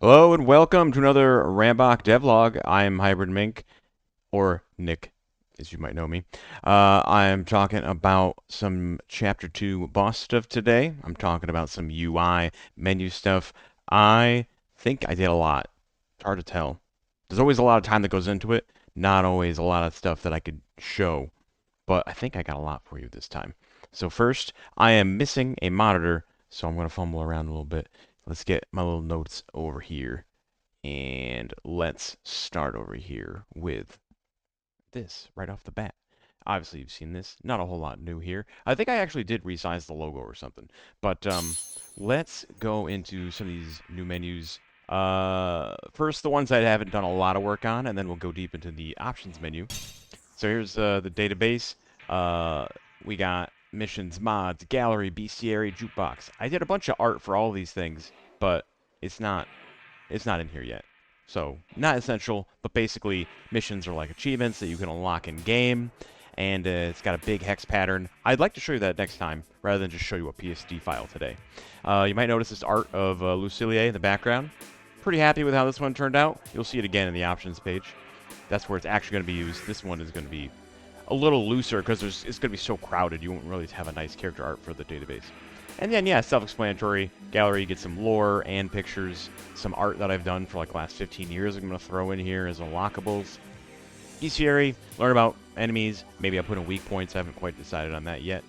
Hello and welcome to another RAMMBOCK Dev Log. I'm Hybrid Mink, or Nick, as you might know me. I'm talking about some Chapter 2 boss stuff today. I'm talking about some UI, menu stuff. I think I did a lot. It's hard to tell. There's always a lot of time that goes into it, not always a lot of stuff that I could show, but I think I got a lot for you this time. So first, I am missing a monitor, so I'm going to fumble around a little bit. Let's get my little notes over here. And let's start over here with this right off the bat. Obviously, you've seen this. Not a whole lot new here. I think I actually did resize the logo or something. But let's go into some of these new menus. First, the ones I haven't done a lot of work on, and then we'll go deep into the options menu. So here's the database. Uh, we got missions, mods, gallery, bestiary, jukebox. I did a bunch of art for all of these things, but it's not it's not in here yet. So, not essential, but basically, missions are like achievements that you can unlock in game, and it's got a big hex pattern. I'd like to show you that next time, rather than just show you a PSD file today. You might notice this art of Lucilier in the background. Pretty happy with how this one turned out. You'll see it again in the options page. That's where it's actually going to be used. This one is going to be a little looser because it's going to be so crowded. You won't really have a nice character art for the database. And then, yeah, self-explanatory. Gallery, you get some lore and pictures, some art that I've done for like the last 15 years I'm going to throw in here as unlockables. Bestiary, learn about enemies. Maybe I put in weak points. I haven't quite decided on that yet.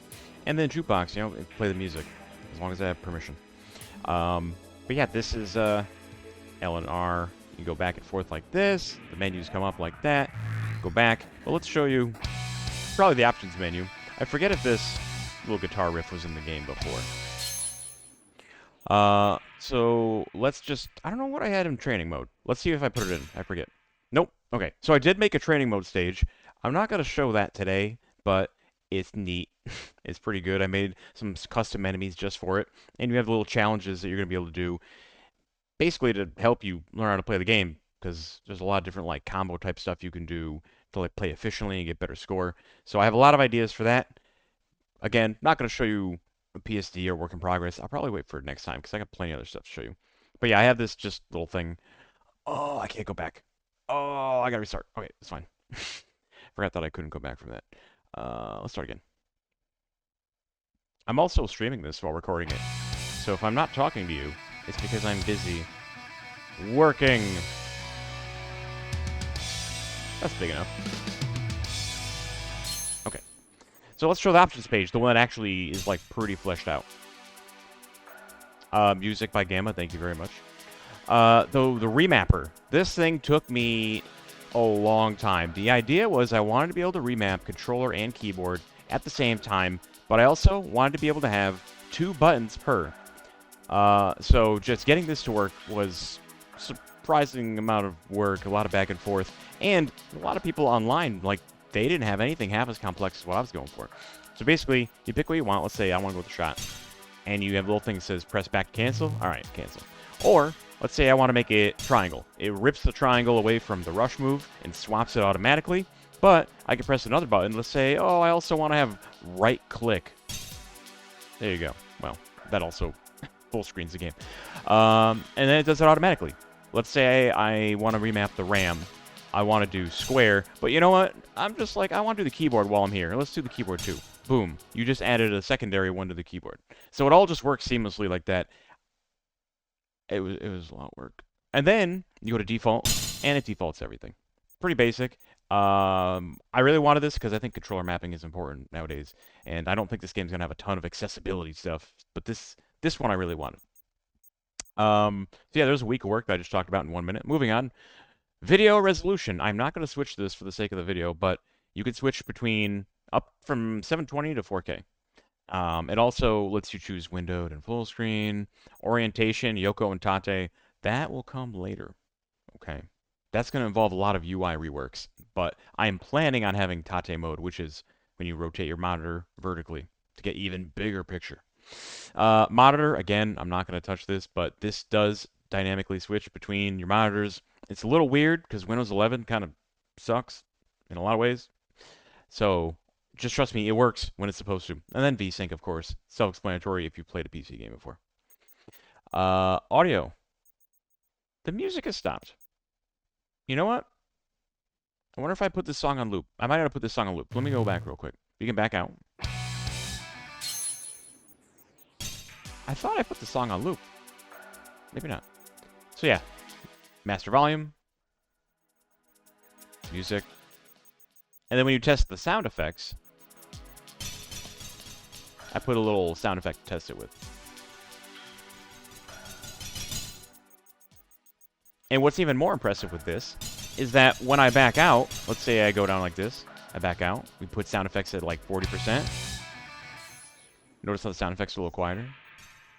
And then jukebox, play the music, as long as I have permission. But yeah, this is L and R. You can go back and forth like this. The menus come up like that. Go back. Well, let's show you probably the options menu. I forget if this little guitar riff was in the game before. So let's just, I don't know what I had in training mode. Let's see if I put it in. I forget. Nope. Okay, so I did make a training mode stage. I'm not going to show that today, but it's neat. It's pretty good. I made some custom enemies just for it, and you have little challenges that you're going to be able to do, basically to help you learn how to play the game, because there's a lot of different like combo type stuff you can do to like play efficiently and get better score. So I have a lot of ideas for that. Again, not going to show you a PSD or work in progress. I'll probably wait for it next time because I got plenty of other stuff to show you. But yeah, I have this just little thing. Oh, I can't go back. Oh, I gotta restart. Okay, it's fine. Forgot that I couldn't go back from that. Let's start again. I'm also streaming this while recording it. So if I'm not talking to you, it's because I'm busy working. That's big enough. Okay. So let's show the options page, the one that actually is like pretty fleshed out. Music by Gamma, thank you very much. The remapper. This thing took me a long time. The idea was I wanted to be able to remap controller and keyboard at the same time, but I also wanted to be able to have 2 buttons per. So just getting this to work was surprising amount of work, a lot of back and forth, and a lot of people online, like, they didn't have anything half as complex as what I was going for. So basically, you pick what you want. Let's say I want to go with the shot. And you have a little thing that says press back to cancel. All right, cancel. Or let's say I want to make it triangle. It rips the triangle away from the rush move and swaps it automatically. But I can press another button. Let's say, oh, I also want to have right click. There you go. Well, that also full screens the game. And then it does it automatically. Let's say I want to remap the RAM. I want to do square. But you know what? I'm just like, I want to do the keyboard while I'm here. Let's do the keyboard too. Boom. You just added a secondary one to the keyboard. So it all just works seamlessly like that. It was a lot of work. And then you go to default, and it defaults everything. Pretty basic. I really wanted this because I think controller mapping is important nowadays, and I don't think this game's gonna have a ton of accessibility stuff. But this one I really wanted. So yeah, there's a week of work that I just talked about in 1 minute. Moving on. Video resolution. I'm not going to switch this for the sake of the video, but you can switch between up from 720 to 4K. It also lets you choose windowed and full screen, orientation, Yoko and Tate. That will come later. Okay. That's going to involve a lot of UI reworks, but I am planning on having Tate mode, which is when you rotate your monitor vertically to get even bigger picture. Monitor, again, I'm not going to touch this, but this does dynamically switch between your monitors. It's a little weird because Windows 11 kind of sucks in a lot of ways. So just trust me, it works when it's supposed to. And then VSync, of course, self-explanatory if you played a PC game before. Audio. The music has stopped. You know what? I wonder if I put this song on loop. I might have to put this song on loop. Let me go back real quick. You can back out. I thought I put the song on loop. Maybe not. So yeah, master volume, music, and then when you test the sound effects, I put a little sound effect to test it with. And what's even more impressive with this is that when I back out, let's say I go down like this, I back out, we put sound effects at like 40%. Notice how the sound effects are a little quieter.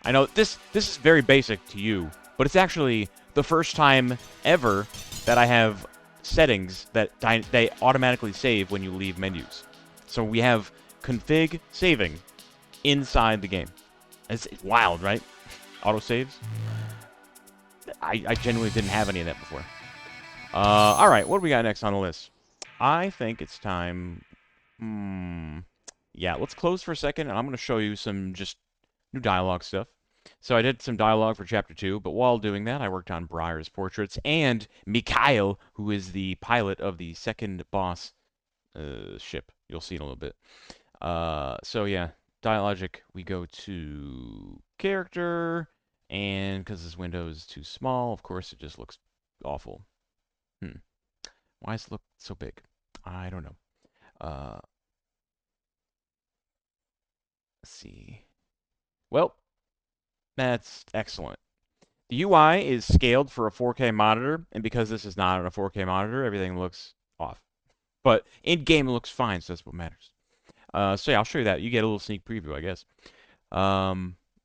I know this is very basic to you, but it's actually the first time ever that I have settings that they automatically save when you leave menus. So we have config saving inside the game. It's wild, right? Autosaves. I genuinely didn't have any of that before. All right, what do we got next on the list? I think it's time. Yeah, let's close for a second, and I'm going to show you some just new dialogue stuff. So I did some dialogue for Chapter 2, but while doing that, I worked on Briar's portraits and Mikhail, who is the pilot of the second boss ship. You'll see in a little bit. So yeah, Dialogic, we go to character, and because this window is too small, of course, it just looks awful. Why does it look so big? I don't know. Let's see. Well, that's excellent. The UI is scaled for a 4K monitor, and because this is not on a 4K monitor, everything looks off. But in-game it looks fine, so that's what matters. So yeah, I'll show you that. You get a little sneak preview, I guess.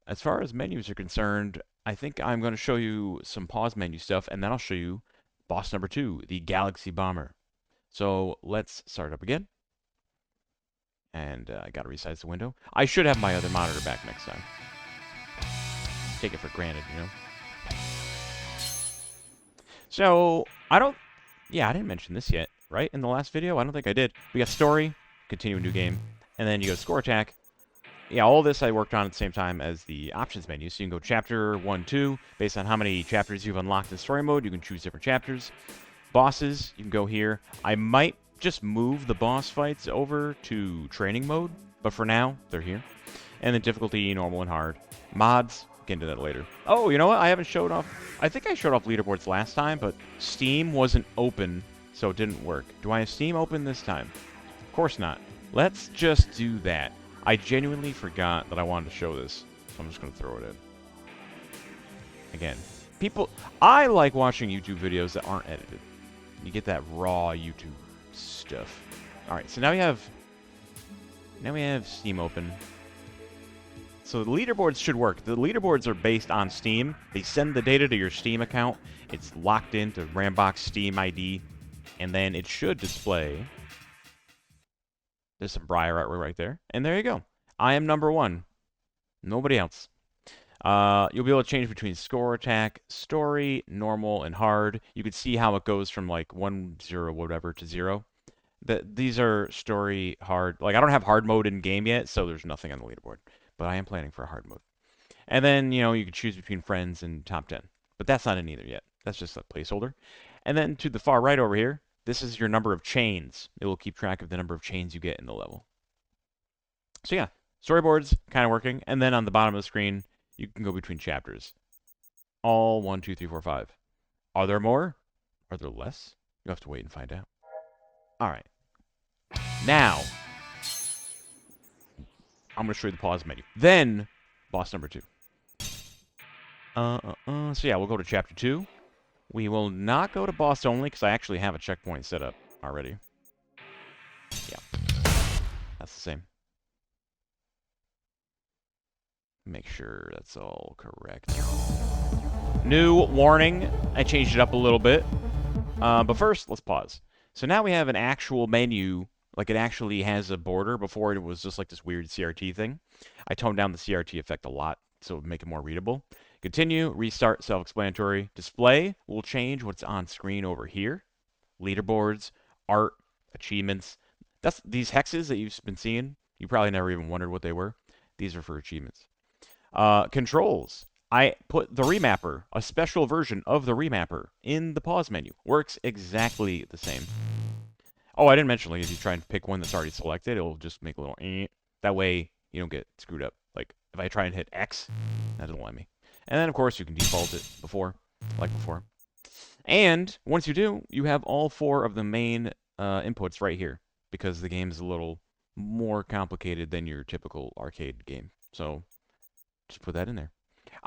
As far as menus are concerned, I think I'm going to show you some pause menu stuff, and then I'll show you boss number 2, the Galaxy Bomber. So let's start up again. And I got to resize the window. I should have my other monitor back next time. Take it for granted, you know? So, I didn't mention this yet, right? In the last video? I don't think I did. We got story, continue a new game, and then you go score attack. Yeah, all this I worked on at the same time as the options menu. So you can go chapter 1, 2. Based on how many chapters you've unlocked in story mode, you can choose different chapters. Bosses, you can go here. I might just move the boss fights over to training mode, but for now, they're here. And then difficulty, normal and hard. Mods, get into that later. Oh, you know what? I haven't showed off... I think I showed off leaderboards last time, but Steam wasn't open, so it didn't work. Do I have Steam open this time? Of course not. Let's just do that. I genuinely forgot that I wanted to show this, so I'm just going to throw it in. Again, I like watching YouTube videos that aren't edited. You get that raw YouTube stuff. All right, so now we have Steam open. So the leaderboards should work. The leaderboards are based on Steam. They send the data to your Steam account. It's locked into RAMMBOK Steam ID, and then it should display. There's some Briar artwork right there, and there you go. I am number 1. Nobody else. You'll be able to change between score, attack, story, normal, and hard. You can see how it goes from like 1, 0, whatever to 0. These are story, hard. Like I don't have hard mode in game yet, so there's nothing on the leaderboard. But I am planning for a hard mode. And then, you know, you can choose between friends and top 10. But that's not in either yet. That's just a placeholder. And then to the far right over here, this is your number of chains. It will keep track of the number of chains you get in the level. So yeah, storyboards kind of working. And then on the bottom of the screen, you can go between chapters. All 1, 2, 3, 4, 5. Are there more? Are there less? You have to wait and find out. All right. Now, I'm going to show you the pause menu. Then, boss number 2. So yeah, we'll go to chapter 2. We will not go to boss only because I actually have a checkpoint set up already. Yeah, that's the same. Make sure that's all correct. New warning. I changed it up a little bit. But first, let's pause. So now we have an actual menu. Like it actually has a border. Before it was just like this weird CRT thing. I toned down the CRT effect a lot so it would make it more readable. Continue, restart, self-explanatory. Display will change what's on screen over here. Leaderboards, art, achievements. That's these hexes that you've been seeing. You probably never even wondered what they were. These are for achievements. Controls. I put the remapper, a special version of the remapper, in the pause menu. Works exactly the same. Oh, I didn't mention, like, if you try and pick one that's already selected, it'll just make a little eh. That way, you don't get screwed up. Like, if I try and hit X, that doesn't let me. And then, of course, you can default it like before. And once you do, you have all 4 of the main inputs right here, because the game is a little more complicated than your typical arcade game. So just put that in there.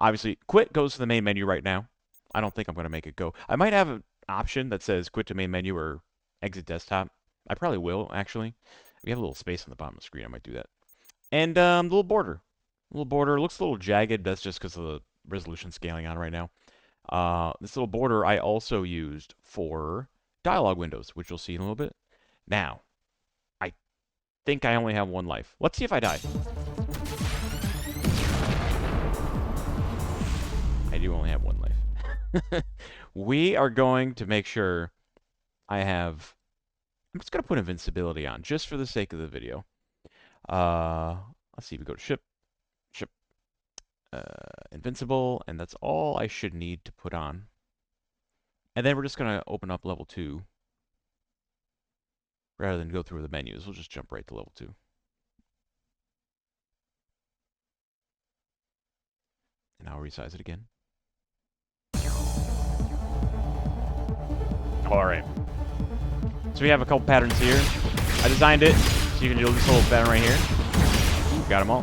Obviously, quit goes to the main menu right now. I don't think I'm going to make it go. I might have an option that says quit to main menu or exit desktop. I probably will, actually. We have a little space on the bottom of the screen. I might do that. And the little border. Little border looks a little jagged. That's just because of the resolution scaling on right now. This little border I also used for dialogue windows, which you'll see in a little bit. Now, I think I only have 1 life. Let's see if I die. I do only have 1 life. We are going to make sure I have... I'm just going to put invincibility on, just for the sake of the video. Let's see, we go to ship, invincible, and that's all I should need to put on. And then we're just going to open up level 2. Rather than go through the menus, we'll just jump right to level 2. And I'll resize it again. Alright. So we have a couple patterns here. I designed it so you can do this little pattern right here. Got them all.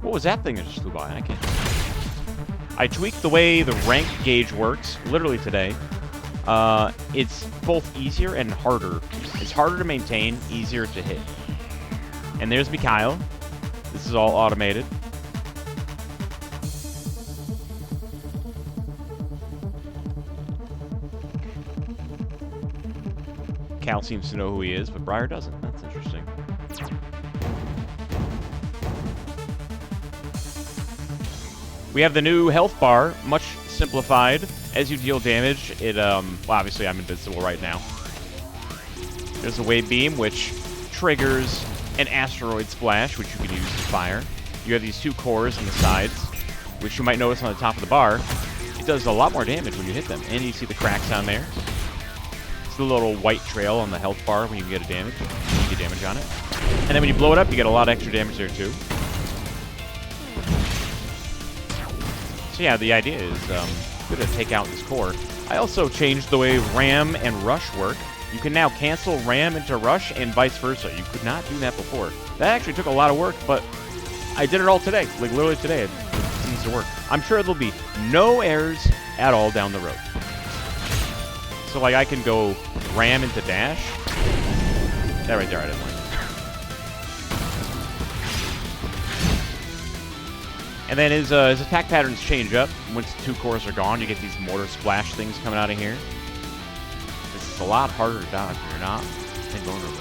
What was that thing that just flew by? I can't. I tweaked the way the rank gauge works, literally today. It's both easier and harder. It's harder to maintain, easier to hit. And there's Mikhail. This is all automated. Cal seems to know who he is, but Briar doesn't. That's interesting. We have the new health bar, much simplified. As you deal damage, it, well, obviously I'm invincible right now. There's a wave beam, which triggers an asteroid splash, which you can use to fire. You have these 2 cores on the sides, which you might notice on the top of the bar. It does a lot more damage when you hit them, and you see the cracks on there. It's the little white trail on the health bar when you get a damage. You get damage on it. And then when you blow it up, you get a lot of extra damage there too. So yeah, the idea is good to take out this core. I also changed the way RAM and Rush work. You can now cancel RAM into Rush and vice versa. You could not do that before. That actually took a lot of work, but I did it all today. Like literally today, it seems to work. I'm sure there'll be no errors at all down the road. So like I can go RAM into dash. That right there I didn't like. And then his attack patterns change up. Once 2 cores are gone, you get these mortar splash things coming out of here. This is a lot harder to dodge when you're not invulnerable.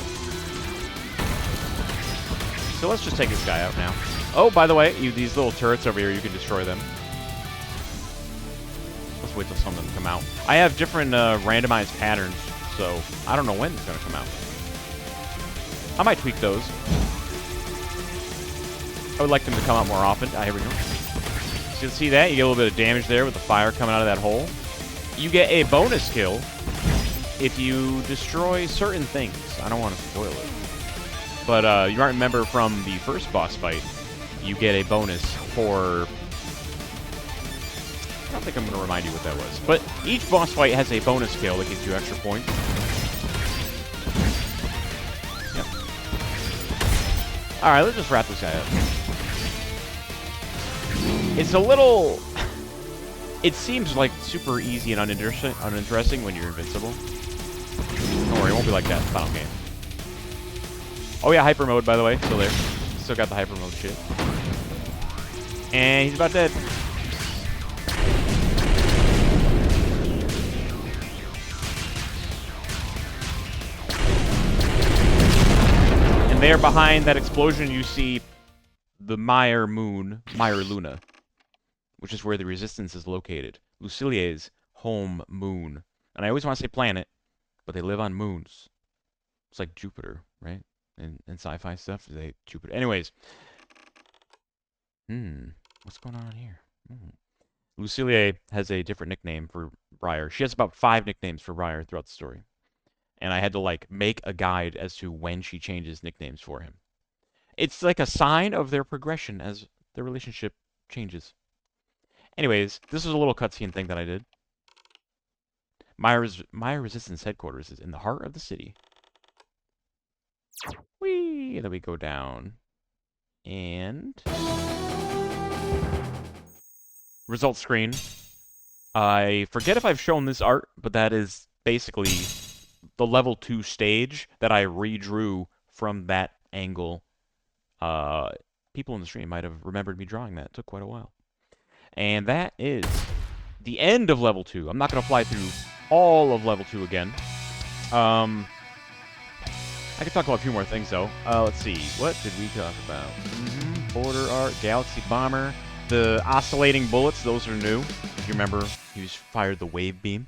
So let's just take this guy out now. Oh, by the way, these little turrets over here, you can destroy them. Let's wait till some of them come out. I have different randomized patterns, so I don't know when it's going to come out. I might tweak those. I would like them to come out more often. Ah, here we go. So you'll see that. You get a little bit of damage there with the fire coming out of that hole. You get a bonus kill if you destroy certain things. I don't want to spoil it. But you might remember from the first boss fight, you get a bonus for... I don't think I'm going to remind you what that was. But each boss fight has a bonus kill that gives you extra points. Yep. Alright, let's just wrap this guy up. It's a little... It seems like super easy and uninteresting when you're invincible. Don't worry, it won't be like that in the final game. Oh yeah, hyper mode, by the way. Still there. Still got the hyper mode shit. And he's about dead. And there behind that explosion you see the Meyer Luna, which is where the resistance is located. Lucilier's home moon. And I always want to say planet, but they live on moons. It's like Jupiter, right? In sci-fi stuff, Jupiter. Anyways. What's going on here? Lucilia has a different nickname for Briar. She has about 5 nicknames for Briar throughout the story. And I had to like make a guide as to when she changes nicknames for him. It's like a sign of their progression as their relationship changes. Anyways, this is a little cutscene thing that I did. Maya Resistance headquarters is in the heart of the city. Whee! And then we go down. And result screen. I forget if I've shown this art, but that is basically the level 2 stage that I redrew from that angle. Uh, People in the stream might have remembered me drawing that. It took quite a while. And that is the end of level 2. I'm not going to fly through all of level 2 again. I could talk about a few more things, though. Let's see. What did we talk about? Border art, Galaxy Bomber. The oscillating bullets, those are new. If you remember, he fired the wave beam.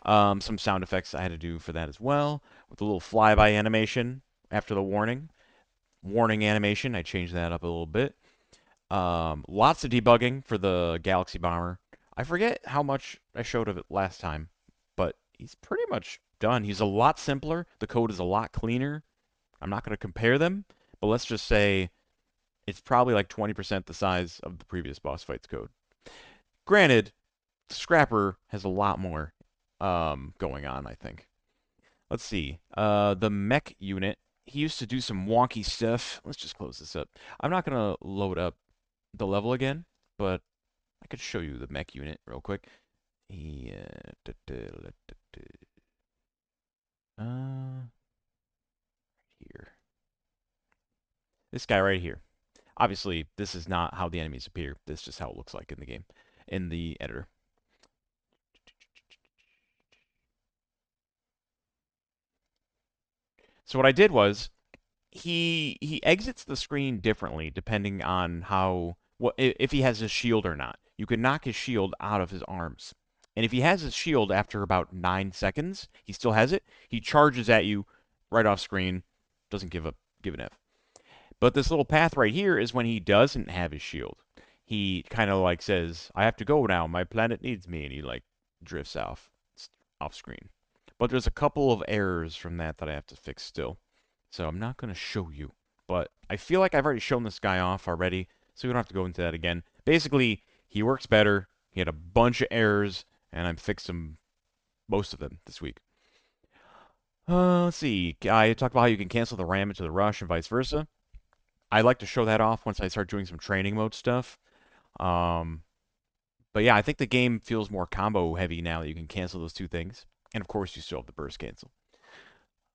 Some sound effects I had to do for that as well. With the little flyby animation after the warning. Warning animation, I changed that up a little bit. Lots of debugging for the Galaxy Bomber. I forget how much I showed of it last time, but he's pretty much done. He's a lot simpler. The code is a lot cleaner. I'm not going to compare them, but let's just say it's probably like 20% the size of the previous boss fights code. Granted, Scrapper has a lot more going on, I think. Let's see. The mech unit. He used to do some wonky stuff. Let's just close this up. I'm not going to load up the level again, but I could show you the mech unit real quick. Here. This guy right here. Obviously, this is not how the enemies appear. This is just how it looks like in the game, in the editor. So what I did was he exits the screen differently depending on how what if he has his shield or not. You can knock his shield out of his arms. And if he has his shield after about 9 seconds, he still has it, he charges at you right off screen, doesn't give an F. But this little path right here is when he doesn't have his shield. He kind of like says, "I have to go now. My planet needs me," and he like drifts off screen. But there's a couple of errors from that I have to fix still. So I'm not going to show you. But I feel like I've already shown this guy off already, so we don't have to go into that again. Basically, he works better. He had a bunch of errors, and I'm fixing most of them this week. Let's see. I talked about how you can cancel the ram into the rush and vice versa. I like to show that off once I start doing some training mode stuff. Um, but yeah, I think the game feels more combo heavy now that you can cancel those two things. And of course, you still have the burst cancel.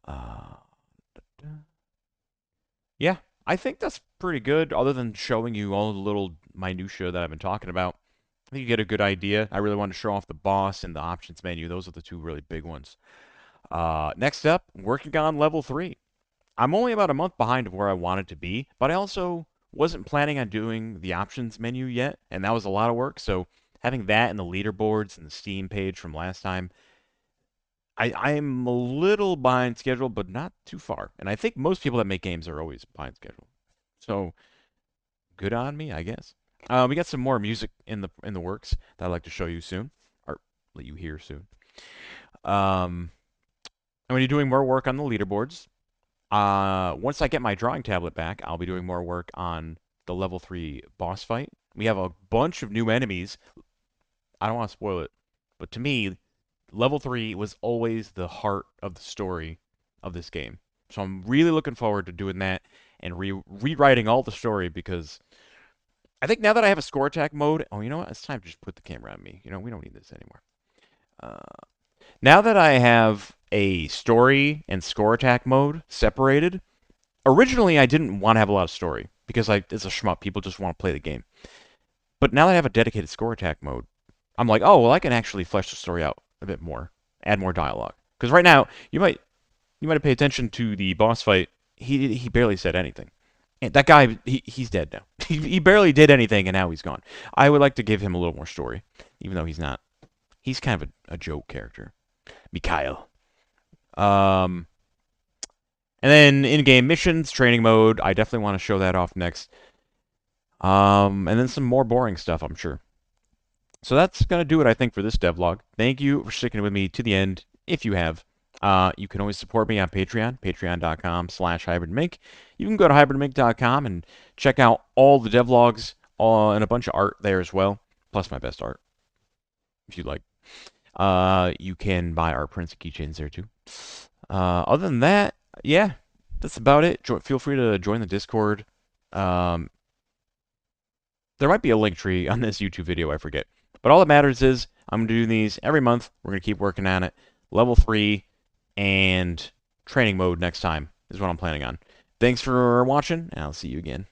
Uh, yeah, I think that's pretty good, other than showing you all the little minutia that I've been talking about. I think you get a good idea. I really want to show off the boss and the options menu. Those are the two really big ones. Next up, working on level 3. I'm only about a month behind of where I wanted to be, but I also wasn't planning on doing the options menu yet, and that was a lot of work. So having that and the leaderboards and the Steam page from last time, I'm a little behind schedule, but not too far. And I think most people that make games are always behind schedule. So good on me, I guess. We got some more music in the works that I'd like to show you soon, or let you hear soon. I'm going to be doing more work on the leaderboards. Once I get my drawing tablet back, I'll be doing more work on the level 3 boss fight. We have a bunch of new enemies. I don't want to spoil it, but to me, level 3 was always the heart of the story of this game. So I'm really looking forward to doing that and rewriting all the story because I think now that I have a score attack mode, oh, you know what? It's time to just put the camera on me. You know, we don't need this anymore. Now that I have a story and score attack mode separated, originally I didn't want to have a lot of story because it's a shmup. People just want to play the game. But now that I have a dedicated score attack mode, I'm like, oh, well, I can actually flesh the story out a bit more, add more dialogue. Because right now, you might pay attention to the boss fight. He barely said anything. And that guy, he's dead now. He barely did anything, and now he's gone. I would like to give him a little more story, even though he's not. He's kind of a joke character. Mikhail. Um, and then in-game missions, training mode. I definitely want to show that off next. And then some more boring stuff, I'm sure. So that's going to do it, I think, for this devlog. Thank you for sticking with me to the end, if you have. You can always support me on Patreon, patreon.com/hybridmink. You can go to hybridmink.com and check out all the devlogs and a bunch of art there as well, plus my best art, if you'd like. You can buy art prints and keychains there too. Other than that, yeah, that's about it. Feel free to join the Discord. Um, there might be a link tree on this YouTube video, I forget. But all that matters is I'm going to do these every month. We're going to keep working on it. Level 3 and training mode next time is what I'm planning on. Thanks for watching, and I'll see you again.